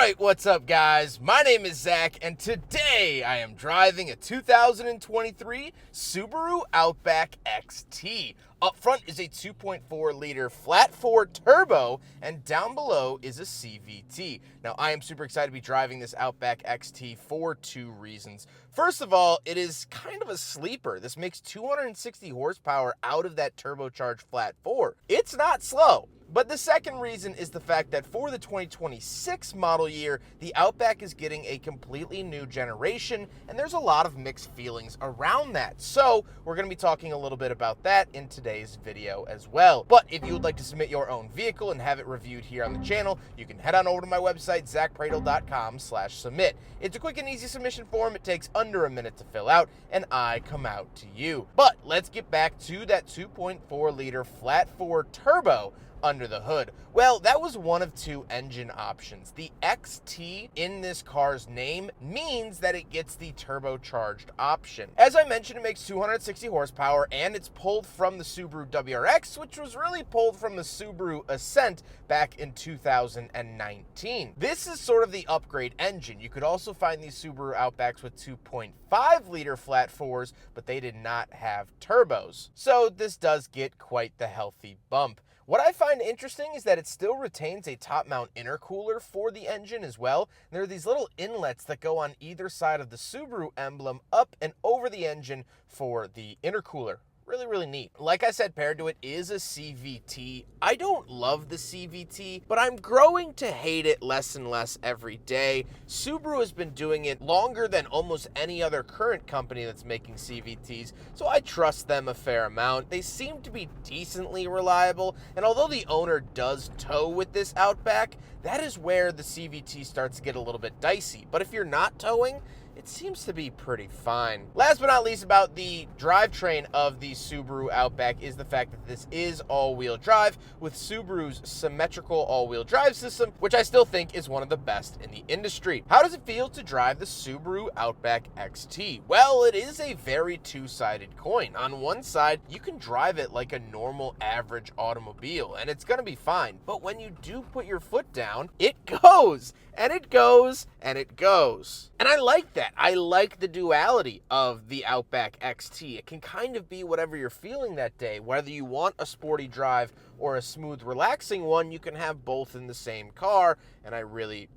Alright, what's up guys? My name is Zack, and today I am driving a 2023 Subaru Outback XT. Up front is a 2.4 liter flat 4 turbo, and down below is a CVT. Now I am super excited to be driving this Outback XT for two reasons. First of all, it is kind of a sleeper. This makes 260 horsepower out of that turbocharged flat 4. It's not slow. But the second reason is the fact that for the 2026 model year, the Outback is getting a completely new generation, and there's a lot of mixed feelings around that. So we're going to be talking a little bit about that in today's video as well. But if you would like to submit your own vehicle and have it reviewed here on the channel, you can head on over to my website, zackpradel.com/submit. It's a quick and easy submission form. It takes under a minute to fill out, and I come out to you. But let's get back to that 2.4 liter flat 4 turbo under the hood. Well, that was one of two engine options. The XT in this car's name means that it gets the turbocharged option. As I mentioned, it makes 260 horsepower, and it's pulled from the Subaru WRX, which was really pulled from the Subaru Ascent back in 2019. This is sort of the upgrade engine. You could also find these Subaru Outbacks with 2.5 liter flat 4s, but they did not have turbos. So this does get quite the healthy bump. What I find interesting is that it still retains a top mount intercooler for the engine as well. There are these little inlets that go on either side of the Subaru emblem up and over the engine for the intercooler. Really neat. Like I said, paired to it is a CVT. I don't love the CVT, but I'm growing to hate it less and less every day. Subaru has been doing it longer than almost any other current company that's making CVTs, so I trust them a fair amount. They seem to be decently reliable, and although the owner does tow with this Outback, that is where the CVT starts to get a little bit dicey. But if you're not towing, it seems to be pretty fine. Last but not least about the drivetrain of the Subaru Outback is the fact that this is all-wheel drive with Subaru's symmetrical all-wheel drive system, which I still think is one of the best in the industry. How does it feel to drive the Subaru Outback XT? Well, it is a very two-sided coin. On one side, you can drive it like a normal average automobile, and it's gonna be fine. But when you do put your foot down, it goes, and it goes, and it goes. And I like that. I like the duality of the Outback XT. It can kind of be whatever you're feeling that day. Whether you want a sporty drive or a smooth, relaxing one, you can have both in the same car, and I really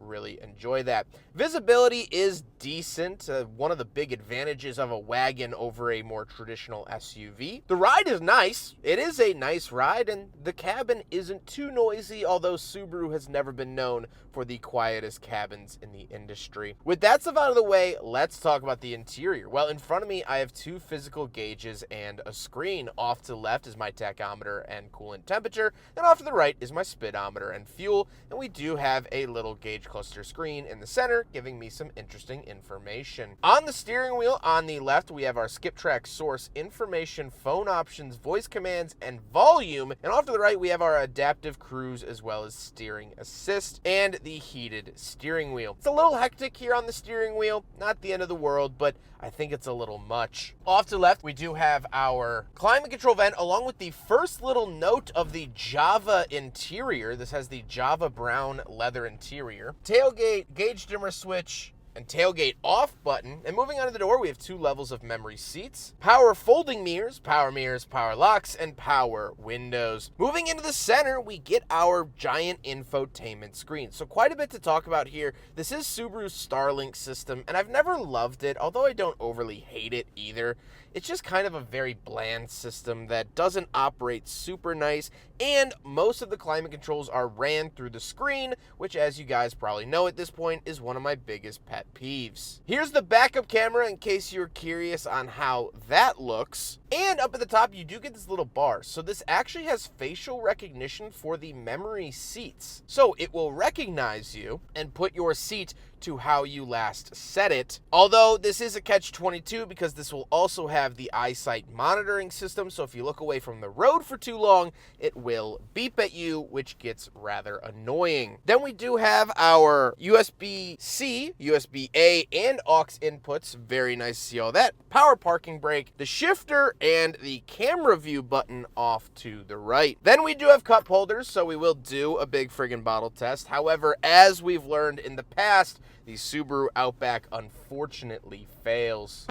enjoy that. Visibility is decent, one of the big advantages of a wagon over a more traditional SUV. The ride is nice. It is a nice ride, and the cabin isn't too noisy, although Subaru has never been known for the quietest cabins in the industry. With that stuff out of the way, let's talk about the interior. Well, in front of me, I have two physical gauges and a screen. Off to the left is my tachometer and coolant temperature, and off to the right is my speedometer and fuel, and we do have a little gauge cluster screen in the center, giving me some interesting information. On the steering wheel, on the left, we have our skip track source information, phone options, voice commands, and volume, and off to the right, we have our adaptive cruise as well as steering assist and the heated steering wheel. It's a little hectic here on the steering wheel, not the end of the world, but I think it's a little much. Off to the left, we do have our climate control vent along with the first little note of the Java interior. This has the Java brown leather interior. Tailgate, gauge dimmer switch, and tailgate off button. And moving on to the door, we have two levels of memory seats, power folding mirrors, power locks, and power windows. Moving into the center, we get our giant infotainment screen. So quite a bit to talk about here. This is Subaru's Starlink system, and I've never loved it, although I don't overly hate it either. It's just kind of a very bland system that doesn't operate super nice, and most of the climate controls are ran through the screen, which, as you guys probably know at this point, is one of my biggest pet peeves. Here's the backup camera in case you're curious on how that looks. And up at the top, you do get this little bar. So this actually has facial recognition for the memory seats. So it will recognize you and put your seat to how you last set it. Although this is a catch-22 because this will also have have the eyesight monitoring system, so if you look away from the road for too long, it will beep at you, which gets rather annoying. Then we do have our USB-C, USB-A, and aux inputs. Very nice to see all that. Power parking brake, the shifter, and the camera view button off to the right. Then we do have cup holders, so we will do a big friggin' bottle test. However, as we've learned in the past, the Subaru Outback unfortunately fails.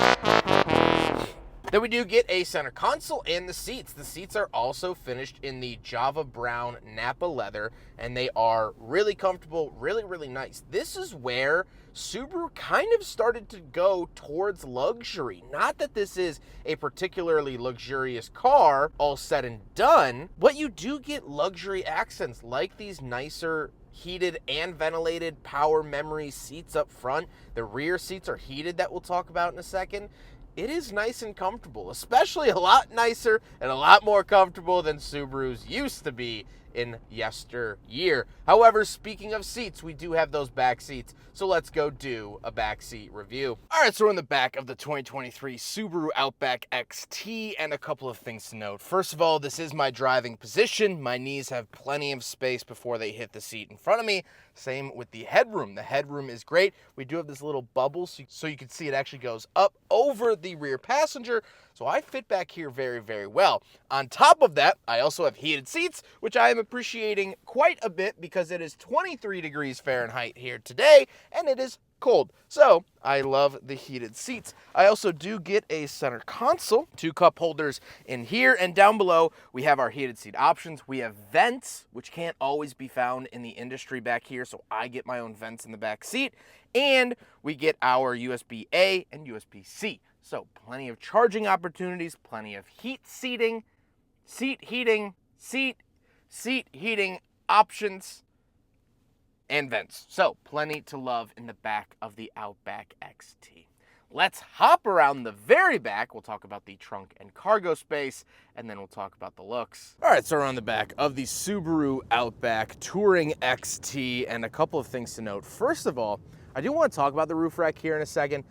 Then we do get a center console and the seats. The seats are also finished in the Java Brown Napa leather, and they are really comfortable, really, really nice. This is where Subaru kind of started to go towards luxury. Not that this is a particularly luxurious car, all said and done, but you do get luxury accents like these nicer heated and ventilated power memory seats up front. The rear seats are heated, that we'll talk about in a second. It is nice and comfortable, especially a lot nicer and a lot more comfortable than Subarus used to be in yesteryear. However, speaking of seats, we do have those back seats, so let's go do a back seat review. All right, so we're in the back of the 2023 Subaru Outback XT, and a couple of things to note. First of all, this is my driving position. My knees have plenty of space before they hit the seat in front of me. Same with the headroom. The headroom is great. We do have this little bubble, so you can see it actually goes up over the rear passenger, so I fit back here very, very well. On top of that, I also have heated seats, which I am appreciating quite a bit because it is 23 degrees Fahrenheit here today, and it is cold. So I love the heated seats. I also do get a center console, 2 cup holders in here, and down below we have our heated seat options. We have vents, which can't always be found in the industry back here, so I get my own vents in the back seat, and we get our USB-A and USB-C. So plenty of charging opportunities, plenty of heat seating, seat heating options, and vents. So plenty to love in the back of the Outback XT. Let's hop around the very back. We'll talk about the trunk and cargo space, and then we'll talk about the looks. All right, so we're on the back of the Subaru Outback Touring XT, and a couple of things to note. First of all, I do want to talk about the roof rack here in a second.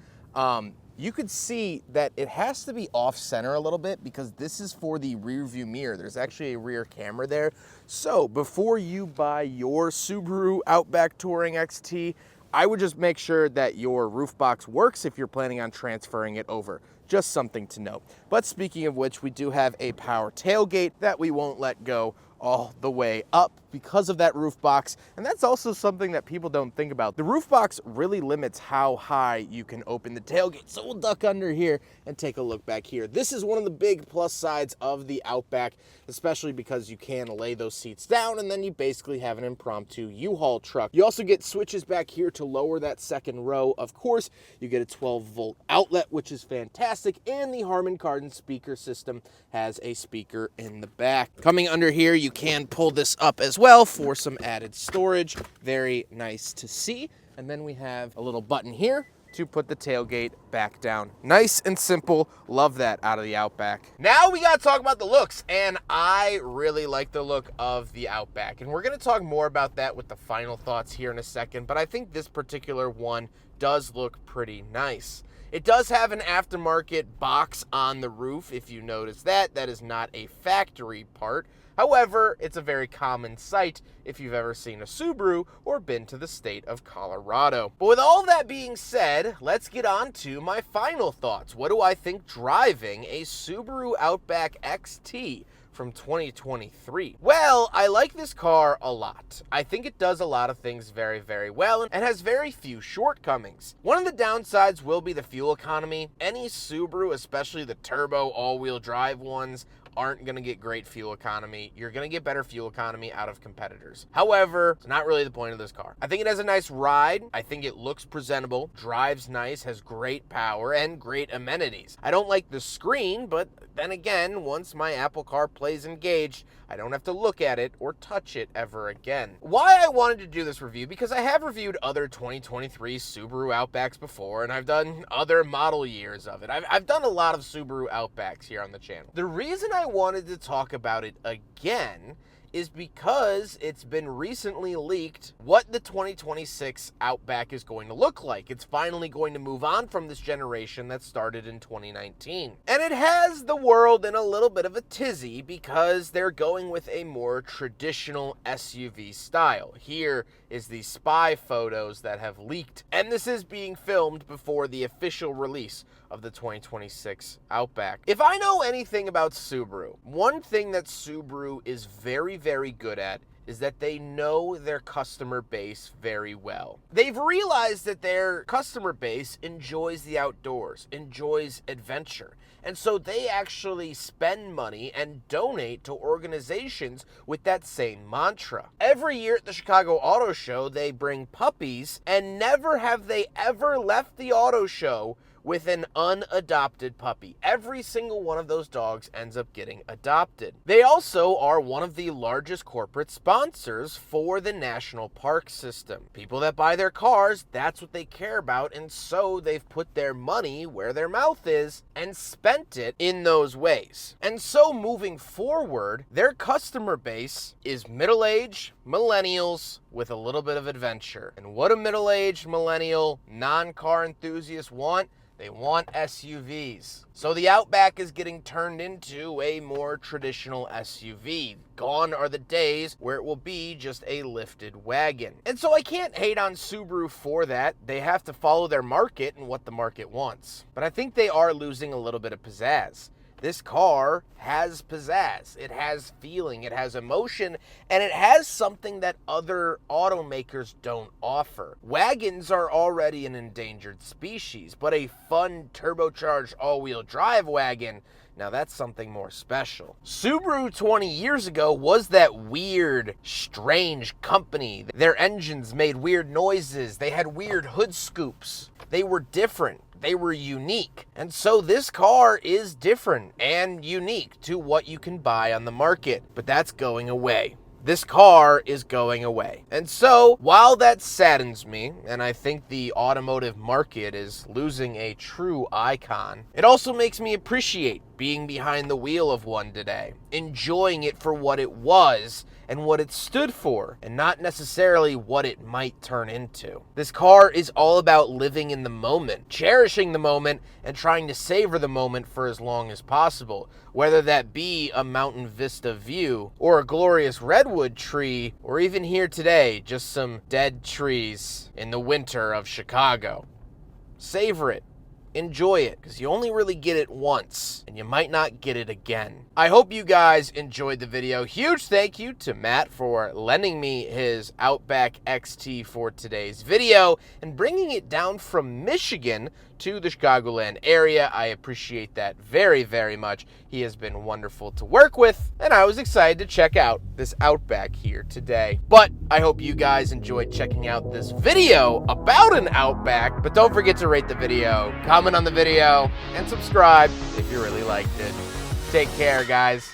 You could see that it has to be off center a little bit because this is for the rear view mirror. There's actually a rear camera there. So before you buy your Subaru Outback Touring XT, I would just make sure that your roof box works if you're planning on transferring it over. Just something to note. But speaking of which, we do have a power tailgate that we won't let go all the way up because of that roof box, and that's also something that people don't think about. The roof box really limits how high you can open the tailgate, so we'll duck under here and take a look back here. This is one of the big plus sides of the Outback, especially because you can lay those seats down and then you basically have an impromptu U-Haul truck. You also get switches back here to lower that second row. Of course, you get a 12-volt outlet, which is fantastic, and the Harman Kardon speaker system has a speaker in the back. Coming under here, you can pull this up as well for some added storage. Very nice to see. And then we have a little button here to put the tailgate back down. Nice and simple. Love that out of the Outback. Now we gotta talk about the looks, and I really like the look of the Outback, and we're gonna talk more about that with the final thoughts here in a second, but I think this particular one does look pretty nice. It does have an aftermarket box on the roof. If you notice that, that is not a factory part. However, it's a very common sight if you've ever seen a Subaru or been to the state of Colorado. But with all that being said, let's get on to my final thoughts. What do I think driving a Subaru Outback XT from 2023? Well, I like this car a lot. I think it does a lot of things very, very well and has very few shortcomings. One of the downsides will be the fuel economy. Any Subaru, especially the turbo all-wheel drive ones, aren't going to get great fuel economy. You're going to get better fuel economy out of competitors. However, it's not really the point of this car. I think it has a nice ride. I think it looks presentable, drives nice, has great power, and great amenities. I don't like the screen, but then again, once my Apple CarPlay is engaged, I don't have to look at it or touch it ever again. Why I wanted to do this review, because I have reviewed other 2023 Subaru Outbacks before, and I've done other model years of it. I've done a lot of Subaru Outbacks here on the channel. The reason I wanted to talk about it again is because it's been recently leaked what the 2026 Outback is going to look like. It's finally going to move on from this generation that started in 2019. And it has the world in a little bit of a tizzy because they're going with a more traditional SUV style. Here is the spy photos that have leaked, and this is being filmed before the official release of the 2026 Outback. If I know anything about Subaru, one thing that Subaru is very, very good at is that they know their customer base very well. They've realized that their customer base enjoys the outdoors, enjoys adventure. And so they actually spend money and donate to organizations with that same mantra. Every year at the Chicago Auto Show, they bring puppies, and never have they ever left the auto show with an unadopted puppy. Every single one of those dogs ends up getting adopted. They also are one of the largest corporate sponsors for the national park system. People that buy their cars, that's what they care about, and so they've put their money where their mouth is and spent it in those ways. And so moving forward, their customer base is middle-aged millennials with a little bit of adventure. And what do middle-aged millennial non-car enthusiasts want? They want SUVs. So the Outback is getting turned into a more traditional SUV. Gone are the days where it will be just a lifted wagon. And so I can't hate on Subaru for that. They have to follow their market and what the market wants. But I think they are losing a little bit of pizzazz. This car has pizzazz, it has feeling, it has emotion, and it has something that other automakers don't offer. Wagons are already an endangered species, but a fun turbocharged all-wheel drive wagon, now that's something more special. Subaru 20 years ago was that weird, strange company. Their engines made weird noises, they had weird hood scoops, they were different. They were unique. And so this car is different and unique to what you can buy on the market, but that's going away. This car is going away. And so, while that saddens me, and I think the automotive market is losing a true icon, it also makes me appreciate being behind the wheel of one today, enjoying it for what it was and what it stood for, and not necessarily what it might turn into. This car is all about living in the moment, cherishing the moment, and trying to savor the moment for as long as possible, whether that be a mountain vista view, or a glorious redwood tree, or even here today, just some dead trees in the winter of Chicago. Savor it. Enjoy it, because you only really get it once, and you might not get it again. I hope you guys enjoyed the video. Huge thank you to Matt for lending me his Outback XT for today's video and bringing it down from Michigan to the Chicagoland area. I appreciate that very, very much. He has been wonderful to work with, and I was excited to check out this Outback here today. But I hope you guys enjoyed checking out this video about an Outback, but don't forget to rate the video, comment on the video, and subscribe if you really liked it. Take care, guys.